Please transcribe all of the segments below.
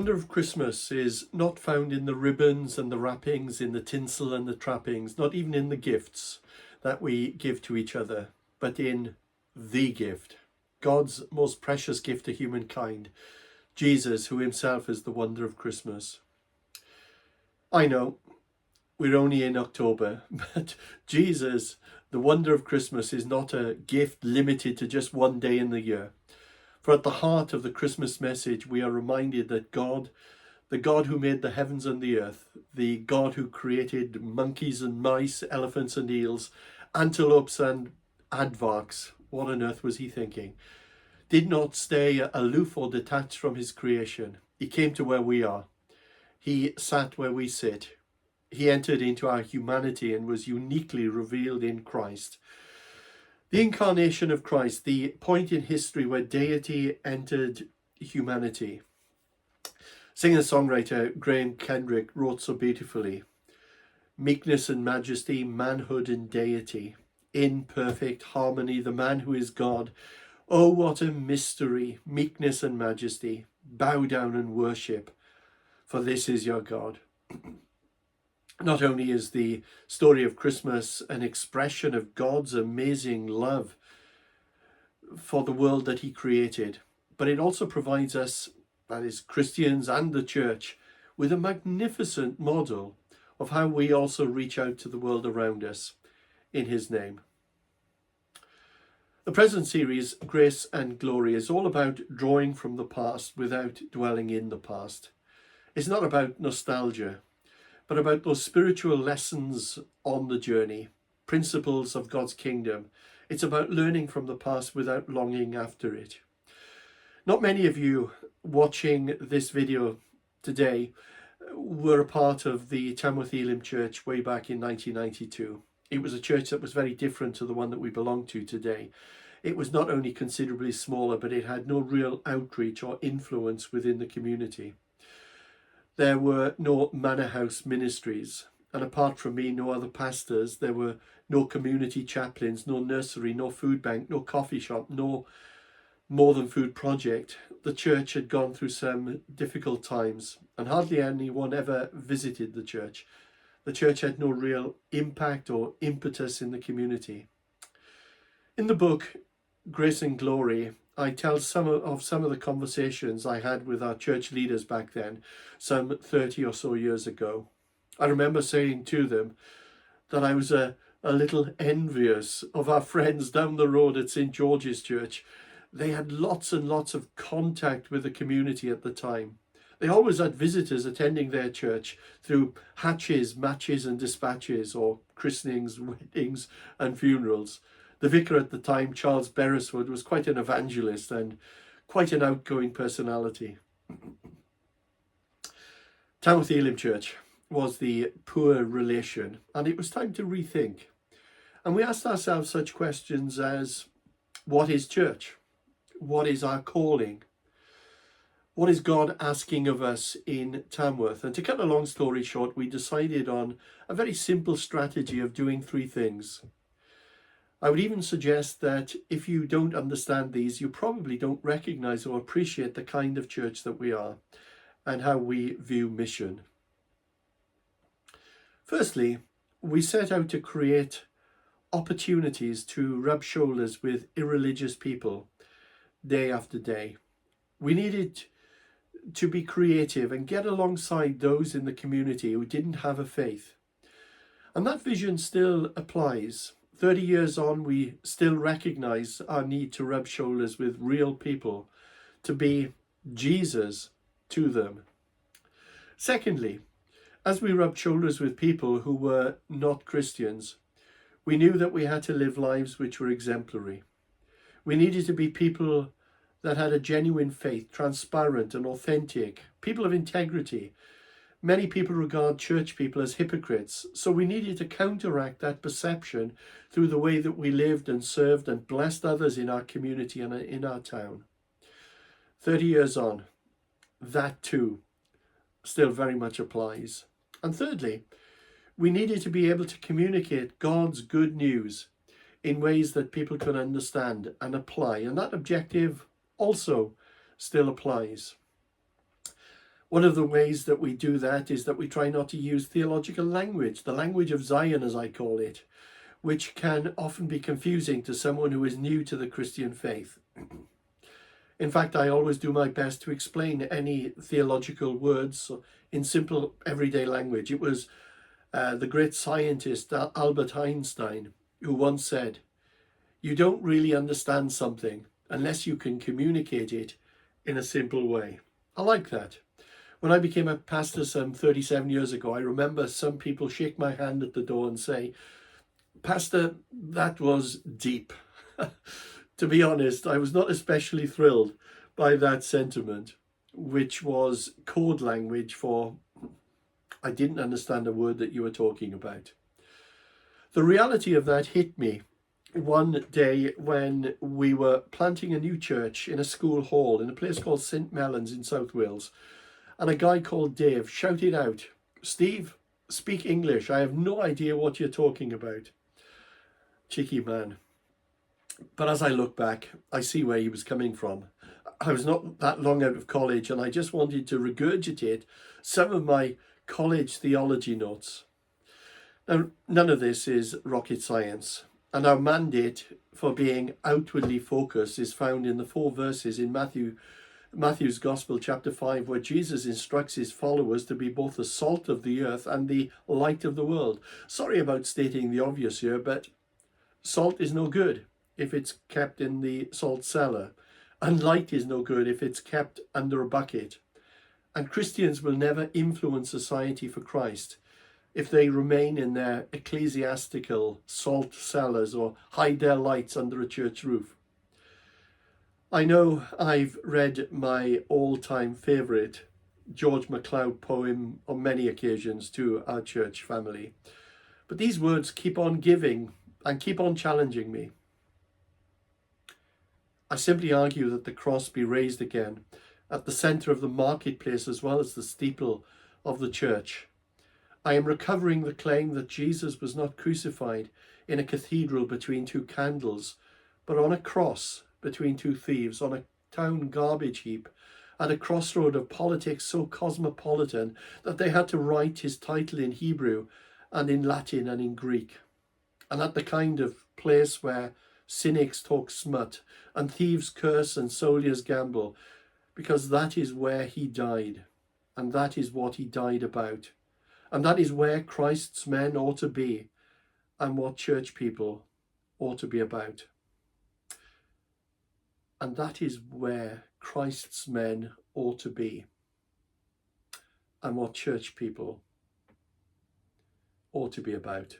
wonder of Christmas is not found in the ribbons and the wrappings, in the tinsel and the trappings, not even in the gifts that we give to each other, but in the gift, God's most precious gift to humankind, Jesus, who himself is the wonder of Christmas. I know we're only in October, but Jesus, the wonder of Christmas, is not a gift limited to just one day in the year. For at the heart of the Christmas message, we are reminded that God, the God who made the heavens and the earth, the God who created monkeys and mice, elephants and eels, antelopes and aardvarks, what on earth was he thinking? Did not stay aloof or detached from his creation. He came to where we are. He sat where we sit. He entered into our humanity and was uniquely revealed in Christ. The incarnation of Christ, the point in history where deity entered humanity. Singer-songwriter Graham Kendrick wrote so beautifully, meekness and majesty, manhood and deity, in perfect harmony, the man who is God. Oh, what a mystery, meekness and majesty, bow down and worship, for this is your God. Not only is the story of Christmas an expression of God's amazing love for the world that he created, but it also provides us, that is Christians and the church, with a magnificent model of how we also reach out to the world around us in his name. The present series, Grace and Glory, is all about drawing from the past without dwelling in the past. It's not about nostalgia, but about those spiritual lessons on the journey, principles of God's kingdom. It's about learning from the past without longing after it. Not many of you watching this video today were a part of the Tamworth Elim Church way back in 1992. It was a church that was very different to the one that we belong to today. It was not only considerably smaller, but it had no real outreach or influence within the community. There were no manor house ministries, and apart from me, no other pastors. There were no community chaplains, no nursery, no food bank, no coffee shop, no More Than Food project. The church had gone through some difficult times, and hardly anyone ever visited the church. The church had no real impact or impetus in the community. In the book, Grace and Glory, I tell some of the conversations I had with our church leaders back then, some 30 or so years ago. I remember saying to them that I was a little envious of our friends down the road at St. George's Church. They had lots and lots of contact with the community at the time. They always had visitors attending their church through hatches, matches and dispatches, or christenings, weddings and funerals. The vicar at the time, Charles Beresford, was quite an evangelist and quite an outgoing personality. Tamworth Elim Church was the poor relation, and it was time to rethink. And we asked ourselves such questions as, what is church? What is our calling? What is God asking of us in Tamworth? And to cut a long story short, we decided on a very simple strategy of doing three things. I would even suggest that if you don't understand these, you probably don't recognize or appreciate the kind of church that we are and how we view mission. Firstly, we set out to create opportunities to rub shoulders with irreligious people day after day. We needed to be creative and get alongside those in the community who didn't have a faith. And that vision still applies. 30 years on, we still recognize our need to rub shoulders with real people, to be Jesus to them. Secondly, as we rubbed shoulders with people who were not Christians, we knew that we had to live lives which were exemplary. We needed to be people that had a genuine faith, transparent and authentic, people of integrity. Many people regard church people as hypocrites, so we needed to counteract that perception through the way that we lived and served and blessed others in our community and in our town. 30 years on, that too still very much applies. And thirdly, we needed to be able to communicate God's good news in ways that people can understand and apply, and that objective also still applies. One of the ways that we do that is that we try not to use theological language, the language of Zion, as I call it, which can often be confusing to someone who is new to the Christian faith. In fact, I always do my best to explain any theological words in simple everyday language. It was the great scientist Albert Einstein who once said, "You don't really understand something unless you can communicate it in a simple way." I like that. When I became a pastor some 37 years ago, I remember some people shake my hand at the door and say, "Pastor, that was deep." To be honest, I was not especially thrilled by that sentiment, which was code language for "I didn't understand a word that you were talking about." The reality of that hit me one day when we were planting a new church in a school hall in a place called St Mellons in South Wales. And a guy called Dave shouted out, "Steve, speak English. I have no idea what you're talking about." Cheeky man. But as I look back, I see where he was coming from. I was not that long out of college, and I just wanted to regurgitate some of my college theology notes. Now, none of this is rocket science, and our mandate for being outwardly focused is found in the 4 verses in Matthew's Gospel, chapter 5, where Jesus instructs his followers to be both the salt of the earth and the light of the world. Sorry about stating the obvious here, but salt is no good if it's kept in the salt cellar, and light is no good if it's kept under a bucket. And Christians will never influence society for Christ if they remain in their ecclesiastical salt cellars or hide their lights under a church roof. I know I've read my all-time favourite George MacLeod poem on many occasions to our church family, but these words keep on giving and keep on challenging me. I simply argue that the cross be raised again at the centre of the marketplace as well as the steeple of the church. I am recovering the claim that Jesus was not crucified in a cathedral between 2 candles, but on a cross between 2 thieves, on a town garbage heap, at a crossroad of politics so cosmopolitan that they had to write his title in Hebrew and in Latin and in Greek, and at the kind of place where cynics talk smut and thieves curse and soldiers gamble, because that is where he died, and that is what he died about, and that is where Christ's men ought to be, and what church people ought to be about. And that is where Christ's men ought to be, and what church people ought to be about.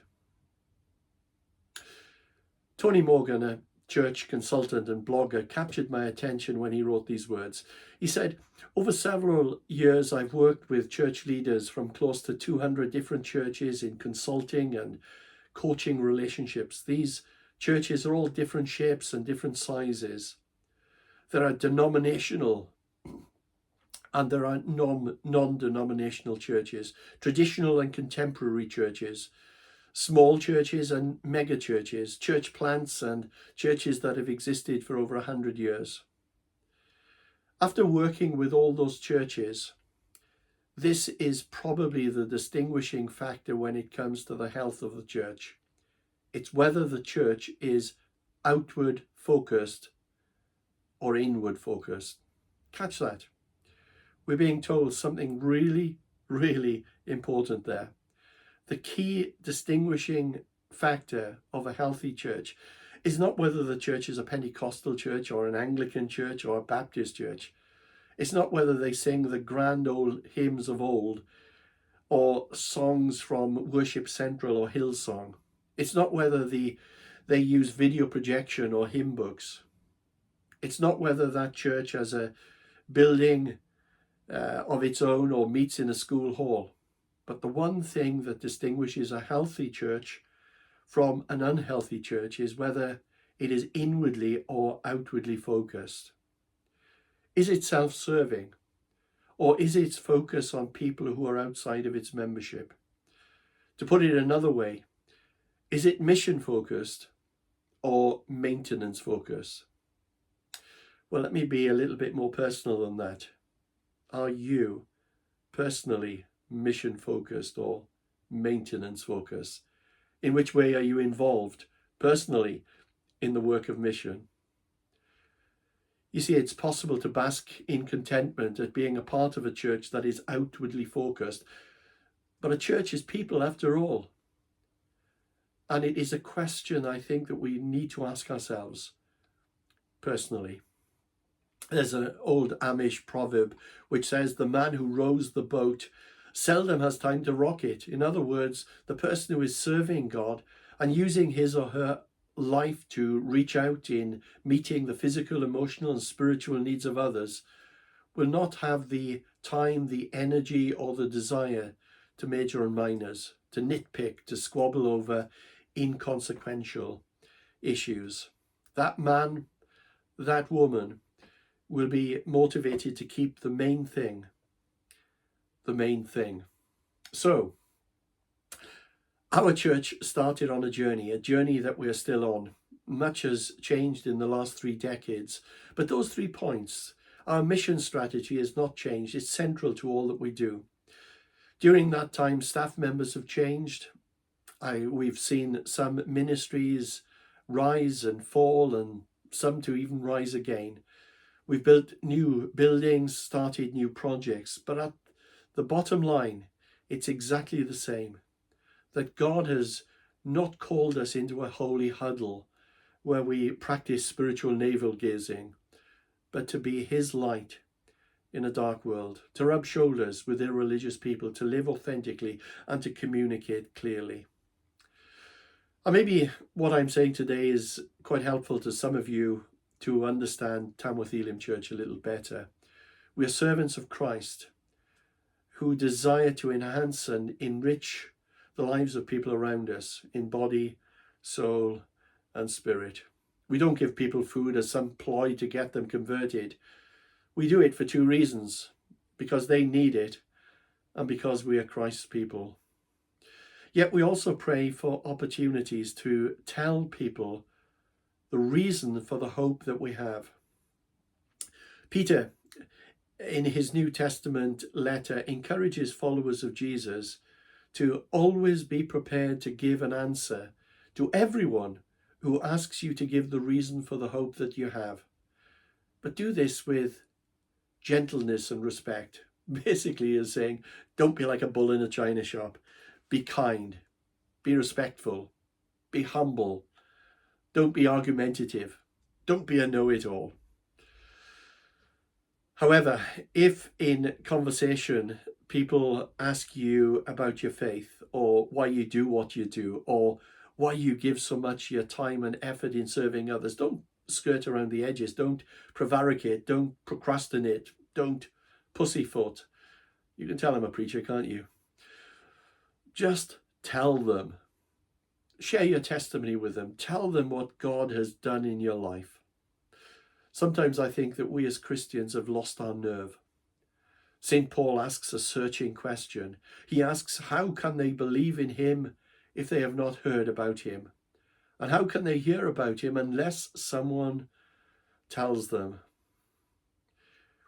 Tony Morgan, a church consultant and blogger, captured my attention when he wrote these words. He said, "Over several years, I've worked with church leaders from close to 200 different churches in consulting and coaching relationships. These churches are all different shapes and different sizes. There are denominational and there are non-denominational churches, traditional and contemporary churches, small churches and mega churches, church plants and churches that have existed for over 100 years. After working with all those churches, this is probably the distinguishing factor when it comes to the health of the church. It's whether the church is outward focused or inward focused." Catch that. We're being told something really, really important there. The key distinguishing factor of a healthy church is not whether the church is a Pentecostal church or an Anglican church or a Baptist church. It's not whether they sing the grand old hymns of old or songs from Worship Central or Hillsong. It's not whether they use video projection or hymn books. It's not whether that church has a building of its own or meets in a school hall. But the one thing that distinguishes a healthy church from an unhealthy church is whether it is inwardly or outwardly focused. Is it self-serving, or is its focus on people who are outside of its membership? To put it another way, is it mission focused or maintenance focused? Well, let me be a little bit more personal than that. Are you personally mission focused or maintenance focused? In which way are you involved personally in the work of mission? You see, it's possible to bask in contentment at being a part of a church that is outwardly focused, but a church is people after all. And it is a question, I think, that we need to ask ourselves personally. There's an old Amish proverb which says, the man who rows the boat seldom has time to rock it. In other words, the person who is serving God and using his or her life to reach out in meeting the physical, emotional, and spiritual needs of others will not have the time, the energy, or the desire to major on minors, to nitpick, to squabble over inconsequential issues. That man, that woman will be motivated to keep the main thing the main thing. So, our church started on a journey that we are still on. Much has changed in the last 3 decades, but those 3 points, our mission strategy has not changed. It's central to all that we do. During that time, staff members have changed. We've seen some ministries rise and fall, and some to even rise again. We've built new buildings, started new projects, but at the bottom line, it's exactly the same. That God has not called us into a holy huddle where we practice spiritual navel gazing, but to be his light in a dark world, to rub shoulders with irreligious people, to live authentically and to communicate clearly. And maybe what I'm saying today is quite helpful to some of you to understand Tamworth Elim Church a little better. We are servants of Christ who desire to enhance and enrich the lives of people around us in body, soul, and spirit. We don't give people food as some ploy to get them converted. We do it for 2 reasons: because they need it and because we are Christ's people. Yet we also pray for opportunities to tell people the reason for the hope that we have. Peter, in his New Testament letter, encourages followers of Jesus to always be prepared to give an answer to everyone who asks you to give the reason for the hope that you have. But do this with gentleness and respect. Basically is saying, don't be like a bull in a china shop. Be kind, be respectful, be humble. Don't be argumentative. Don't be a know-it-all. However, if in conversation people ask you about your faith, or why you do what you do, or why you give so much your time and effort in serving others, don't skirt around the edges. Don't prevaricate. Don't procrastinate. Don't pussyfoot. You can tell I'm a preacher, can't you? Just tell them. Share your testimony with them. Tell them what God has done in your life. Sometimes I think that we as Christians have lost our nerve. St. Paul asks a searching question. He asks, how can they believe in him if they have not heard about him? And how can they hear about him unless someone tells them?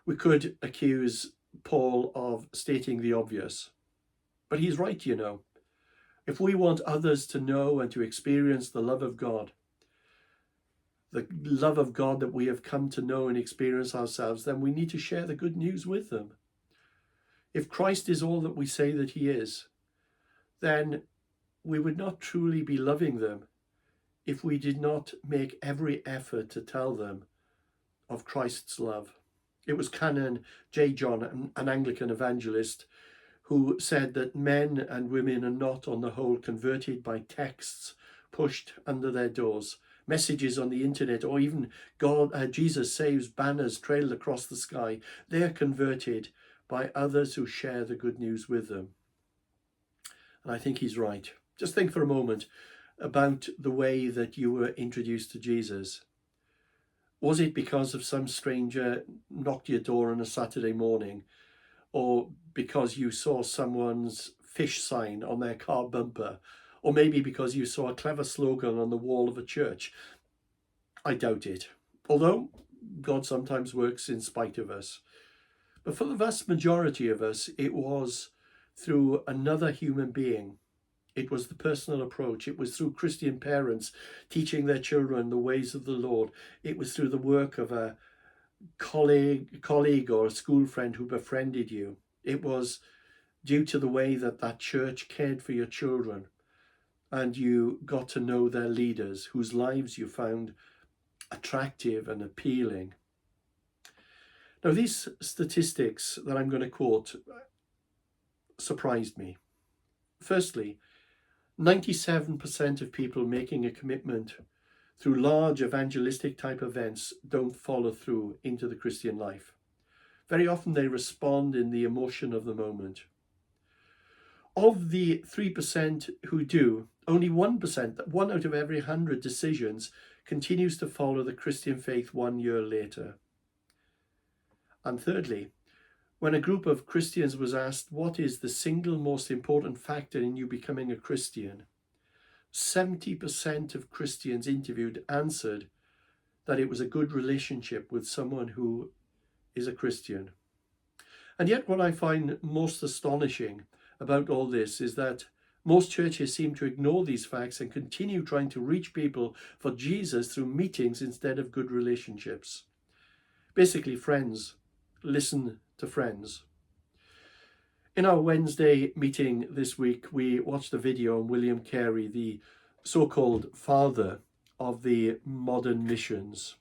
We could accuse Paul of stating the obvious, but he's right, you know. If we want others to know and to experience the love of God that we have come to know and experience ourselves, then we need to share the good news with them. If Christ is all that we say that he is, then we would not truly be loving them if we did not make every effort to tell them of Christ's love. It was Canon J. John, an Anglican evangelist, who said that men and women are not, on the whole, converted by texts pushed under their doors, messages on the internet, or even Jesus saves banners trailed across the sky. They are converted by others who share the good news with them. And I think he's right. Just think for a moment about the way that you were introduced to Jesus. Was it because of some stranger knocked your door on a Saturday morning, or because you saw someone's fish sign on their car bumper, or maybe because you saw a clever slogan on the wall of a church? I doubt it. Although God sometimes works in spite of us. But for the vast majority of us, it was through another human being. It was the personal approach. It was through Christian parents teaching their children the ways of the Lord. It was through the work of a colleague or a school friend who befriended you. It was due to the way that that church cared for your children and you got to know their leaders whose lives you found attractive and appealing. Now, these statistics that I'm going to quote surprised me. Firstly, 97% of people making a commitment through large evangelistic type events don't follow through into the Christian life. Very often they respond in the emotion of the moment. Of the 3% who do, only 1%, 1 out of every 100 decisions, continues to follow the Christian faith 1 year later. And thirdly, when a group of Christians was asked what is the single most important factor in you becoming a Christian, 70% of Christians interviewed answered that it was a good relationship with someone who is a Christian. And yet what I find most astonishing about all this is that most churches seem to ignore these facts and continue trying to reach people for Jesus through meetings instead of good relationships. Basically, friends listen to friends. In our Wednesday meeting this week, we watched a video on William Carey, the so-called father of the modern missions.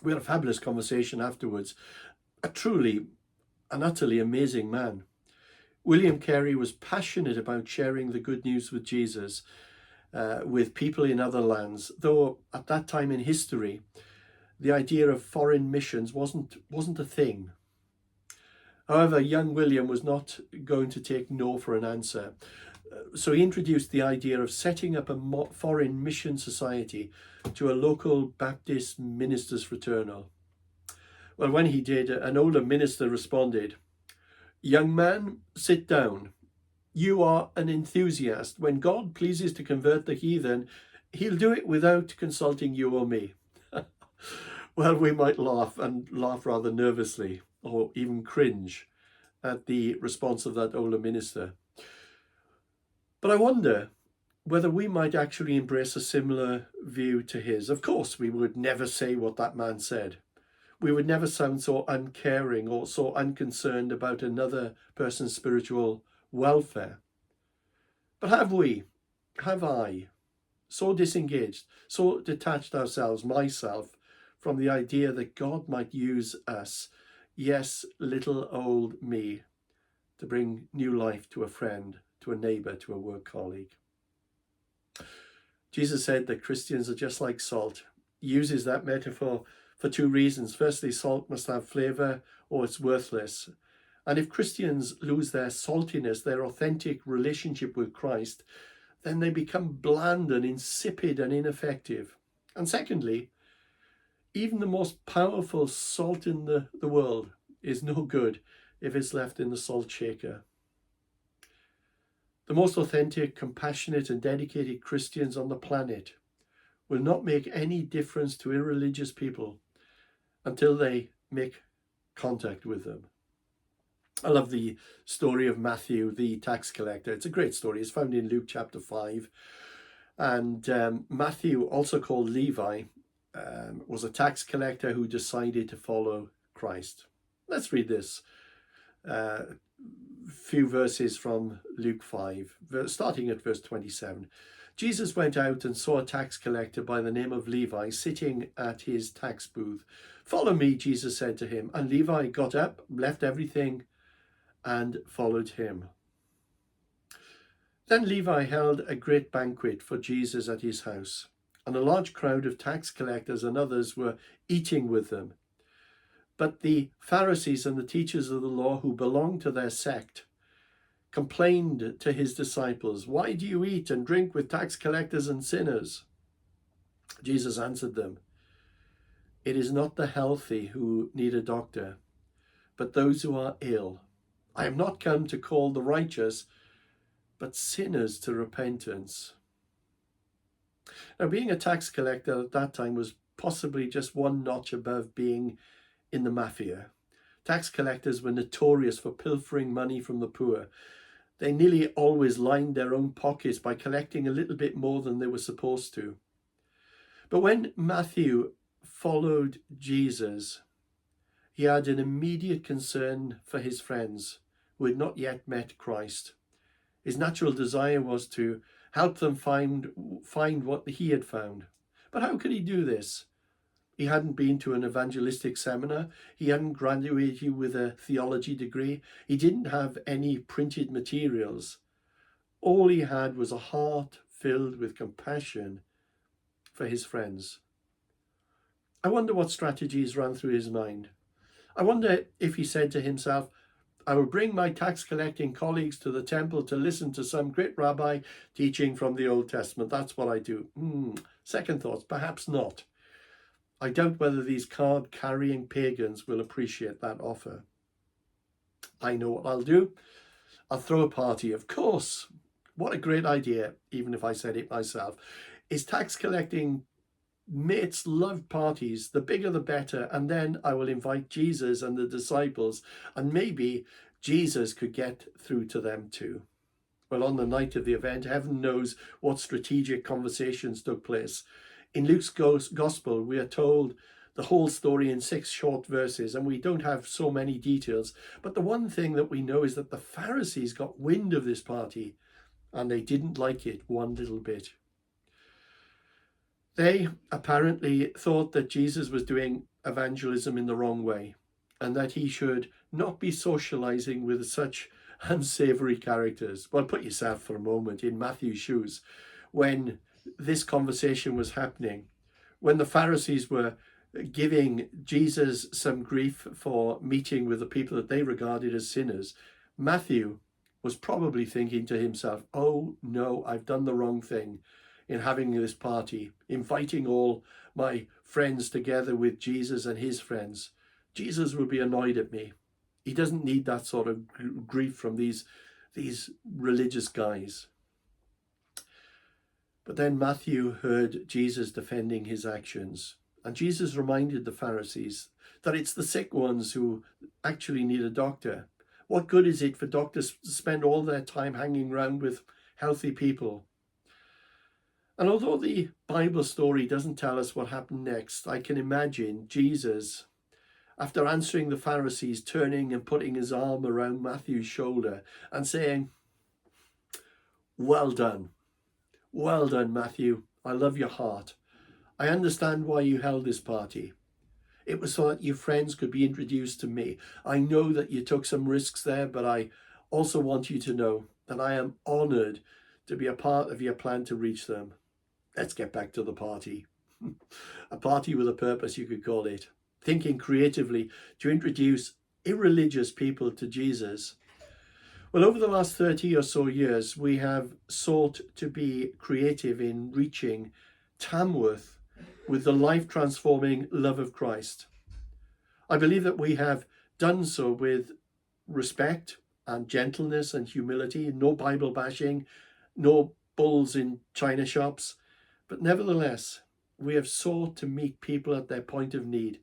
We had a fabulous conversation afterwards. A truly an utterly amazing man. William Carey was passionate about sharing the good news with Jesus with people in other lands, though at that time in history, the idea of foreign missions wasn't a thing. However, young William was not going to take no for an answer. So he introduced the idea of setting up a foreign mission society to a local Baptist ministers' fraternal. Well, when he did, an older minister responded, "Young man, sit down. You are an enthusiast. When God pleases to convert the heathen, he'll do it without consulting you or me." Well, we might laugh, and laugh rather nervously, or even cringe at the response of that older minister. But I wonder whether we might actually embrace a similar view to his. Of course, we would never say what that man said. We would never sound so uncaring or so unconcerned about another person's spiritual welfare. But have I, so disengaged, so detached ourselves, myself, from the idea that God might use us, yes, little old me, to bring new life to a friend, to a neighbour, to a work colleague? Jesus said that Christians are just like salt. He uses that metaphor for two reasons. Firstly, salt must have flavour or it's worthless. And if Christians lose their saltiness, their authentic relationship with Christ, then they become bland and insipid and ineffective. And secondly, even the most powerful salt in the world is no good if it's left in the salt shaker. The most authentic, compassionate and dedicated Christians on the planet will not make any difference to irreligious people until they make contact with them. I love the story of Matthew, the tax collector. It's a great story. It's found in Luke chapter 5. And Matthew, also called Levi, was a tax collector who decided to follow Christ. Let's read this. Few verses from Luke 5, starting at verse 27. Jesus went out and saw a tax collector by the name of Levi sitting at his tax booth. "Follow me," Jesus said to him. And Levi got up, left everything, and followed him. Then Levi held a great banquet for Jesus at his house, and a large crowd of tax collectors and others were eating with them. But the Pharisees and the teachers of the law who belonged to their sect complained to his disciples, "Why do you eat and drink with tax collectors and sinners?" Jesus answered them, "It is not the healthy who need a doctor, but those who are ill. I am not come to call the righteous, but sinners to repentance." Now, being a tax collector at that time was possibly just one notch above being in the mafia. Tax collectors were notorious for pilfering money from the poor. They nearly always lined their own pockets by collecting a little bit more than they were supposed to. But when Matthew followed Jesus, he had an immediate concern for his friends who had not yet met Christ. His natural desire was to help them find what he had found. But how could he do this? He hadn't been to an evangelistic seminar. He hadn't graduated with a theology degree. He didn't have any printed materials. All he had was a heart filled with compassion for his friends. I wonder what strategies ran through his mind. I wonder if he said to himself, I will bring my tax collecting colleagues to the temple to listen to some great rabbi teaching from the Old Testament. That's what I do. Second thoughts, perhaps not. I doubt whether these card-carrying pagans will appreciate that offer. I know what I'll do. I'll throw a party, of course. What a great idea, even if I said it myself. His tax collecting mates love parties. The bigger the better. And then I will invite Jesus and the disciples, and maybe Jesus could get through to them too. Well, on the night of the event, heaven knows what strategic conversations took place. In Luke's Gospel, we are told the whole story in 6 short verses, and we don't have so many details. But the one thing that we know is that the Pharisees got wind of this party, and they didn't like it one little bit. They apparently thought that Jesus was doing evangelism in the wrong way, and that he should not be socializing with such unsavory characters. Well, put yourself for a moment in Matthew's shoes. When this conversation was happening, when the Pharisees were giving Jesus some grief for meeting with the people that they regarded as sinners, Matthew was probably thinking to himself, oh no, I've done the wrong thing in having this party, inviting all my friends together with Jesus and his friends. Jesus will be annoyed at me. He doesn't need that sort of grief from these religious guys. But then Matthew heard Jesus defending his actions, and Jesus reminded the Pharisees that it's the sick ones who actually need a doctor. What good is it for doctors to spend all their time hanging around with healthy people? And although the Bible story doesn't tell us what happened next, I can imagine Jesus, after answering the Pharisees, turning and putting his arm around Matthew's shoulder and saying, well done. Well done, Matthew. I love your heart. I understand why you held this party. It was so that your friends could be introduced to me. I know that you took some risks there, but I also want you to know that I am honored to be a part of your plan to reach them. Let's get back to the party. A party with a purpose, you could call it. Thinking creatively to introduce irreligious people to Jesus. Well, over the last 30 or so years, we have sought to be creative in reaching Tamworth with the life-transforming love of Christ. I believe that we have done so with respect and gentleness and humility, no Bible bashing, no bulls in china shops, but nevertheless, we have sought to meet people at their point of need,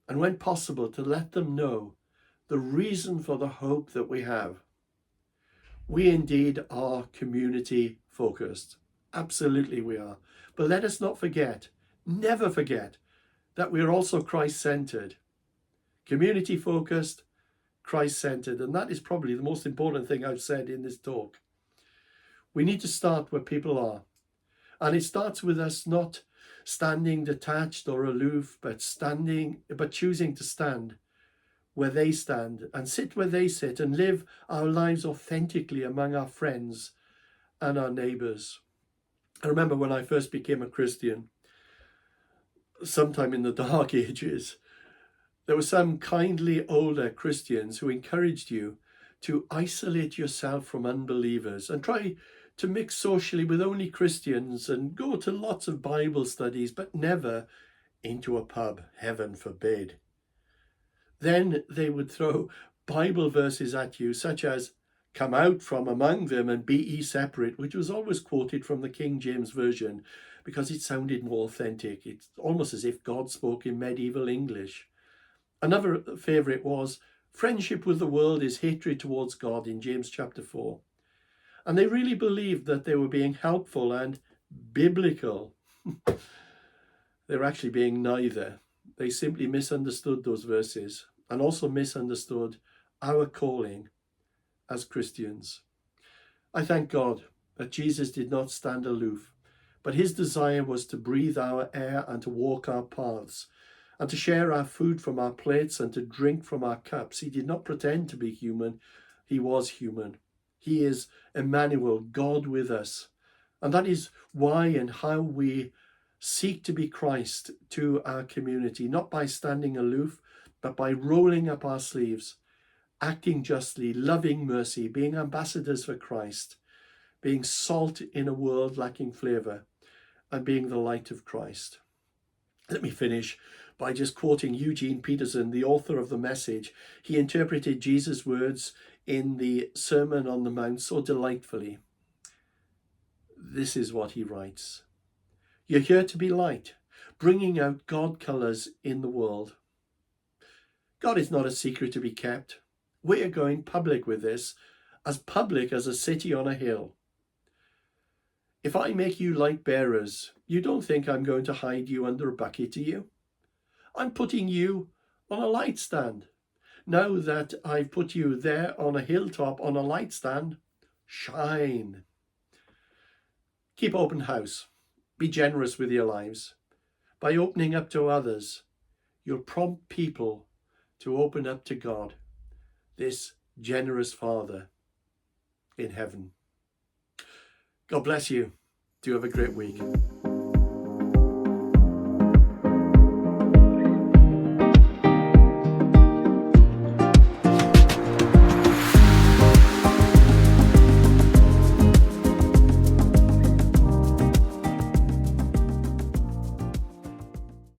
and when possible, to let them know the reason for the hope that we have. We indeed are community focused. Absolutely we are. But let us not forget, never forget, that we are also Christ-centered. Community focused, Christ-centered. And that is probably the most important thing I've said in this talk. We need to start where people are. And it starts with us not standing detached or aloof, but choosing to stand where they stand and sit where they sit and live our lives authentically among our friends and our neighbours. I remember when I first became a Christian, sometime in the Dark Ages, there were some kindly older Christians who encouraged you to isolate yourself from unbelievers and try to mix socially with only Christians and go to lots of Bible studies, but never into a pub, heaven forbid. Then they would throw Bible verses at you, such as, come out from among them and be ye separate, which was always quoted from the King James Version because it sounded more authentic. It's almost as if God spoke in medieval English. Another favourite was, friendship with the world is hatred towards God, in James chapter 4. And they really believed that they were being helpful and biblical. They were actually being neither. They simply misunderstood those verses and also misunderstood our calling as Christians. I thank God that Jesus did not stand aloof, but his desire was to breathe our air and to walk our paths and to share our food from our plates and to drink from our cups. He did not pretend to be human. He was human. He is Emmanuel, God with us. And that is why and how we seek to be Christ to our community, not by standing aloof, but by rolling up our sleeves, acting justly, loving mercy, being ambassadors for Christ, being salt in a world lacking flavour, and being the light of Christ. Let me finish by just quoting Eugene Peterson, the author of The Message. He interpreted Jesus' words in the Sermon on the Mount so delightfully. This is what he writes. You're here to be light, bringing out God colours in the world. God is not a secret to be kept. We are going public with this, as public as a city on a hill. If I make you light bearers, you don't think I'm going to hide you under a bucket, do you? I'm putting you on a light stand. Now that I've put you there on a hilltop on a light stand, shine. Keep open house. Be generous with your lives. By opening up to others, you'll prompt people to open up to God, this generous Father in heaven. God bless you. Do have a great week.